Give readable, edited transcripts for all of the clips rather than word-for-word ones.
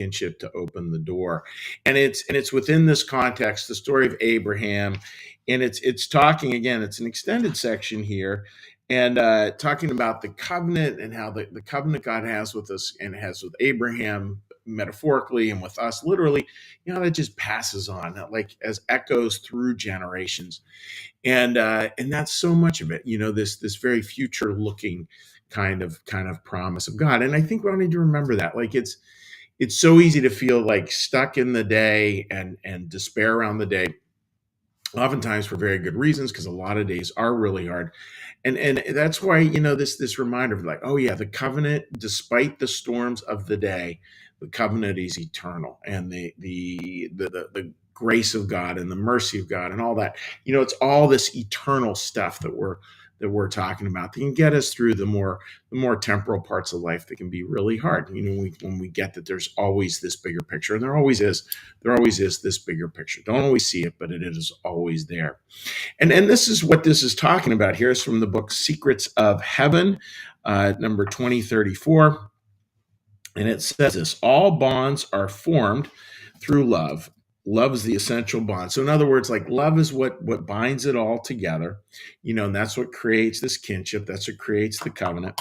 kinship to open the door. And it's within this context, the story of Abraham, and it's talking again. It's an extended section here, and talking about the covenant and how the covenant God has with us and has with Abraham metaphorically and with us literally, that just passes on like as echoes through generations. And that's so much of it, this very future looking kind of promise of God. And I think we all need to remember that. Like it's so easy to feel like stuck in the day and despair around the day, oftentimes for very good reasons, because a lot of days are really hard. And that's why, this reminder of like, oh yeah, the covenant, despite the storms of the day, the covenant is eternal, and the grace of God and the mercy of God and all that, it's all this eternal stuff that we're talking about that can get us through the more temporal parts of life that can be really hard. When we get that there's always this bigger picture, and there always is this bigger picture. Don't always see it, but it is always there. And this is what this is talking about here. Is from the book Secrets of Heaven, number 2034. And it says this: all bonds are formed through love. Love is the essential bond. So in other words, like love is what binds it all together, and that's what creates this kinship. That's what creates the covenant.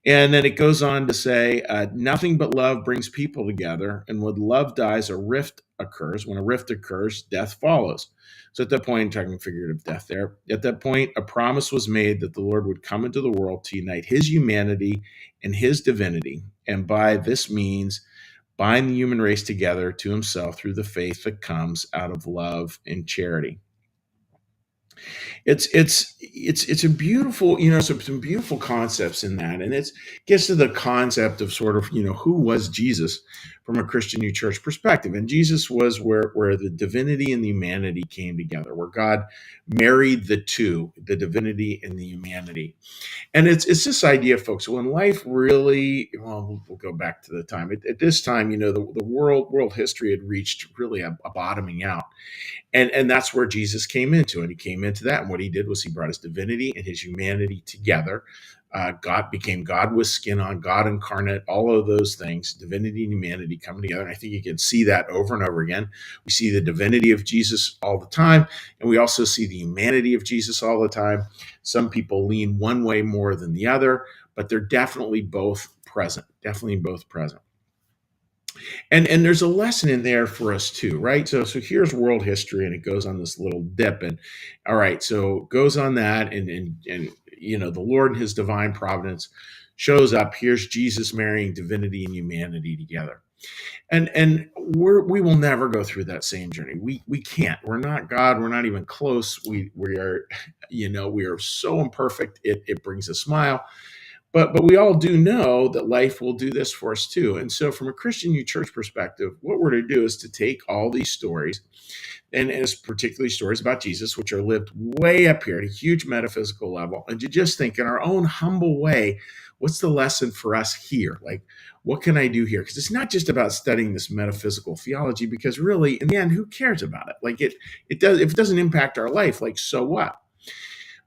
And then it goes on to say, nothing but love brings people together. And when love dies, a rift occurs. When a rift occurs, death follows. So at that point, talking figurative death there, at that point, a promise was made that the Lord would come into the world to unite his humanity and his divinity. And by this means, bind the human race together to himself through the faith that comes out of love and charity. It's a beautiful, some beautiful concepts in that. And it gets to the concept of sort of, who was Jesus from a Christian New Church perspective. And Jesus was where the divinity and the humanity came together, where God married the two, the divinity and the humanity. And it's this idea, folks, when life really, well, we'll go back to the time. At this time, the world history had reached really a bottoming out. And that's where Jesus came into, and he came into that. And what he did was he brought his divinity and his humanity together. God became God with skin on, God incarnate, all of those things, divinity and humanity coming together. And I think you can see that over and over again. We see the divinity of Jesus all the time, and we also see the humanity of Jesus all the time. Some people lean one way more than the other, but they're definitely both present, And there's a lesson in there for us too, right? So here's world history, and it goes on this little dip, and all right, so it goes on that, and the Lord in his divine providence shows up. Here's Jesus marrying divinity and humanity together, and we will never go through that same journey. We can't. We're not God. We're not even close. We are, we are so imperfect. It brings a smile. But we all do know that life will do this for us too. And so from a Christian New Church perspective, what we're to do is to take all these stories, and as particularly stories about Jesus, which are lived way up here at a huge metaphysical level, and to just think in our own humble way, what's the lesson for us here? Like, what can I do here? Because it's not just about studying this metaphysical theology, because really, in the end, who cares about it? Like it does, if it doesn't impact our life, like, so what?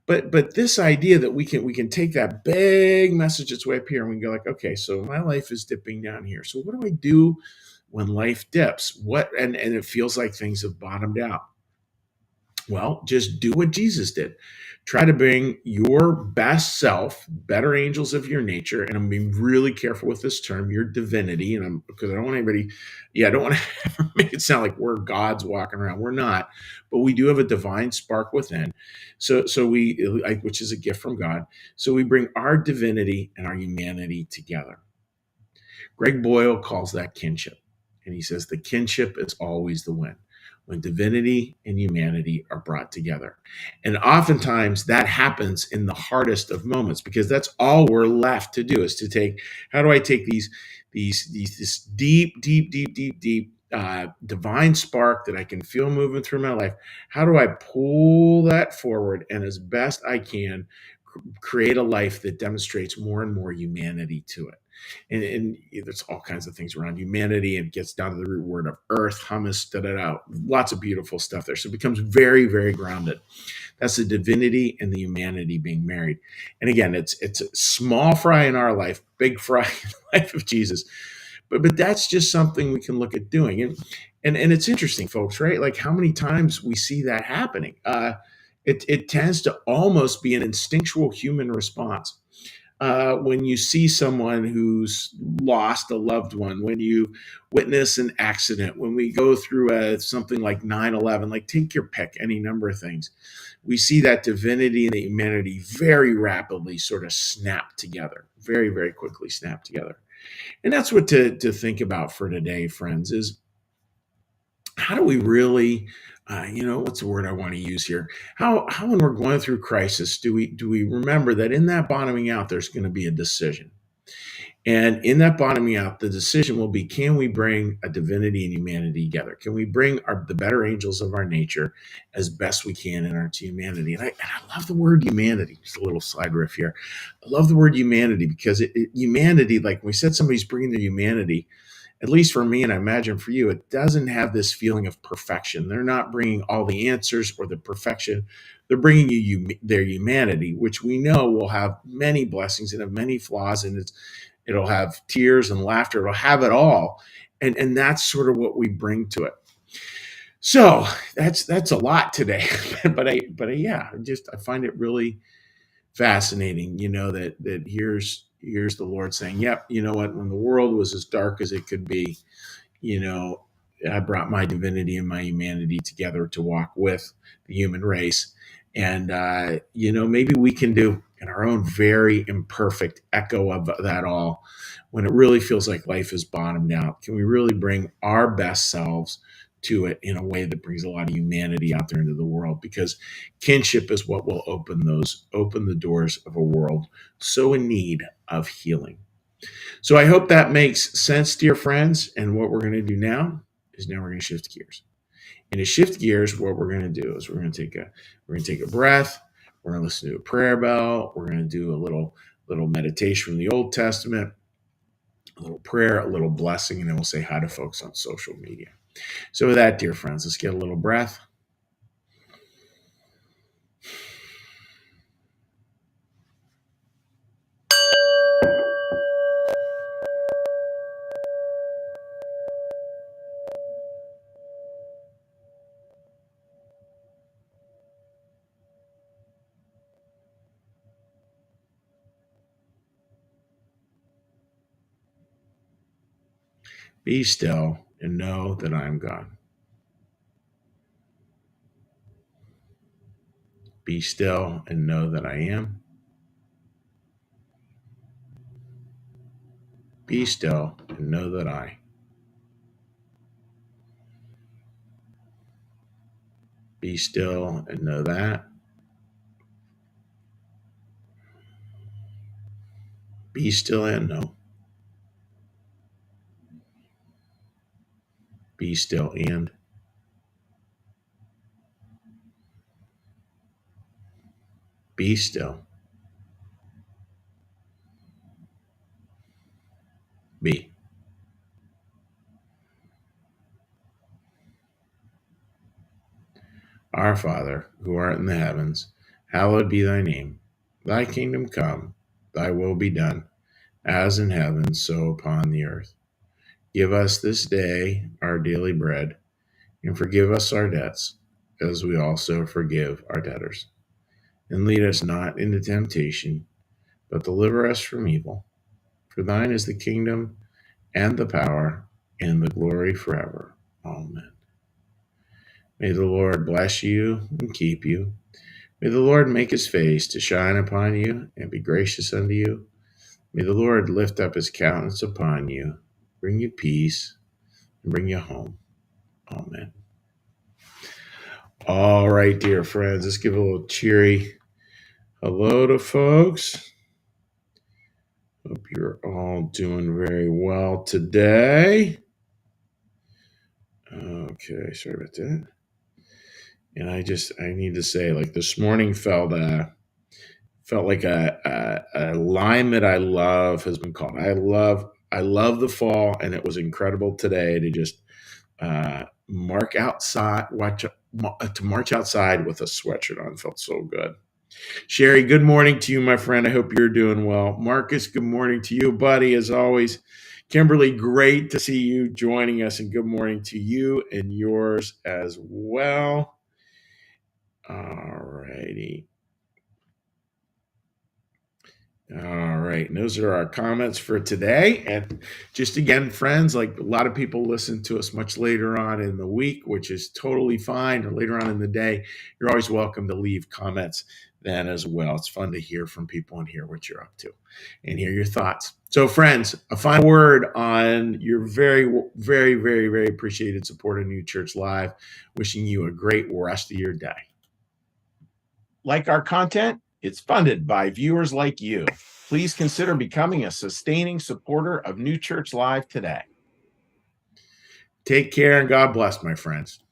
But this idea that we can take that big message that's way up here, and we can go like, okay, so my life is dipping down here. So what do I do when life dips? And it feels like things have bottomed out? Well, just do what Jesus did. Try to bring your best self, better angels of your nature, and I'm being really careful with this term, your divinity, because I don't want anybody, I don't want to make it sound like we're gods walking around. We're not, but we do have a divine spark within. So which is a gift from God. So we bring our divinity and our humanity together. Greg Boyle calls that kinship, and he says the kinship is always the win, when divinity and humanity are brought together. And oftentimes that happens in the hardest of moments, because that's all we're left to do, is to take, how do I take this deep divine spark that I can feel moving through my life? How do I pull that forward and, as best I can, create a life that demonstrates more and more humanity to it? And there's all kinds of things around humanity, and it gets down to the root word of earth, humus, lots of beautiful stuff there. So it becomes very, very grounded. That's the divinity and the humanity being married. And again, it's a small fry in our life, big fry in the life of Jesus. but that's just something we can look at doing. And it's interesting, folks, right? Like how many times we see that happening. It tends to almost be an instinctual human response. When you see someone who's lost a loved one, when you witness an accident, when we go through something like 9/11, like take your pick, any number of things, we see that divinity and the humanity very rapidly sort of snap together, very, very quickly snap together. And that's what to think about for today, friends, is how do we really, what's the word I want to use here? How when we're going through crisis, do we remember that in that bottoming out, there's going to be a decision, and in that bottoming out, the decision will be: can we bring a divinity and humanity together? Can we bring the better angels of our nature as best we can in our humanity? And I love the word humanity. Just a little side riff here. I love the word humanity because humanity, like when we said somebody's bringing their humanity, at least for me, and I imagine for you, it doesn't have this feeling of perfection. They're not bringing all the answers or the perfection. They're bringing their humanity, which we know will have many blessings and have many flaws, and it'll have tears and laughter. It'll have it all, and that's sort of what we bring to it. So that's a lot today, yeah, I find it really fascinating, that here's the Lord saying, yep, you know what, when the world was as dark as it could be, you know, I brought my divinity and my humanity together to walk with the human race. And, maybe we can do in our own very imperfect echo of that all, when it really feels like life is bottomed out, can we really bring our best selves to it in a way that brings a lot of humanity out there into the world? Because kinship is what will open the doors of a world so in need of healing. So I hope that makes sense, dear friends. And what we're going to do now we're going to shift gears. And to shift gears, what we're going to do is we're going to take a breath. We're going to listen to a prayer bell. We're going to do a little meditation from the Old Testament, a little prayer, a little blessing, and then we'll say hi to folks on social media. So with that, dear friends, let's get a little breath. Be still and know that I am God. Be still and know that I am. Be still and know that I. Be still and know that. Be still and know. Be still and. Be still. Be. Our Father, who art in the heavens, hallowed be thy name. Thy kingdom come, thy will be done, as in heaven, so upon the earth. Give us this day our daily bread, and forgive us our debts, as we also forgive our debtors. And lead us not into temptation, but deliver us from evil. For thine is the kingdom, and the power, and the glory forever. Amen. May the Lord bless you and keep you. May the Lord make his face to shine upon you and be gracious unto you. May the Lord lift up his countenance upon you, bring you peace, and bring you home. Amen. All right, dear friends, let's give a little cheery hello to folks. Hope you're all doing very well today. Okay, sorry about that. And I need to say, like, this morning felt like a line that I love has been called. I love the fall, and it was incredible today to just march outside with a sweatshirt on. Felt so good. Sherry, good morning to you, my friend. I hope you're doing well. Marcus, good morning to you, buddy. As always, Kimberly, great to see you joining us, and good morning to you and yours as well. All righty. All right. And those are our comments for today. And just again, friends, like a lot of people listen to us much later on in the week, which is totally fine, or later on in the day. You're always welcome to leave comments then as well. It's fun to hear from people and hear what you're up to and hear your thoughts. So, friends, a final word on your very, very, very, very appreciated support of New Church Live. Wishing you a great rest of your day. Like our content? It's funded by viewers like you. Please consider becoming a sustaining supporter of New Church Live today. Take care and God bless, my friends.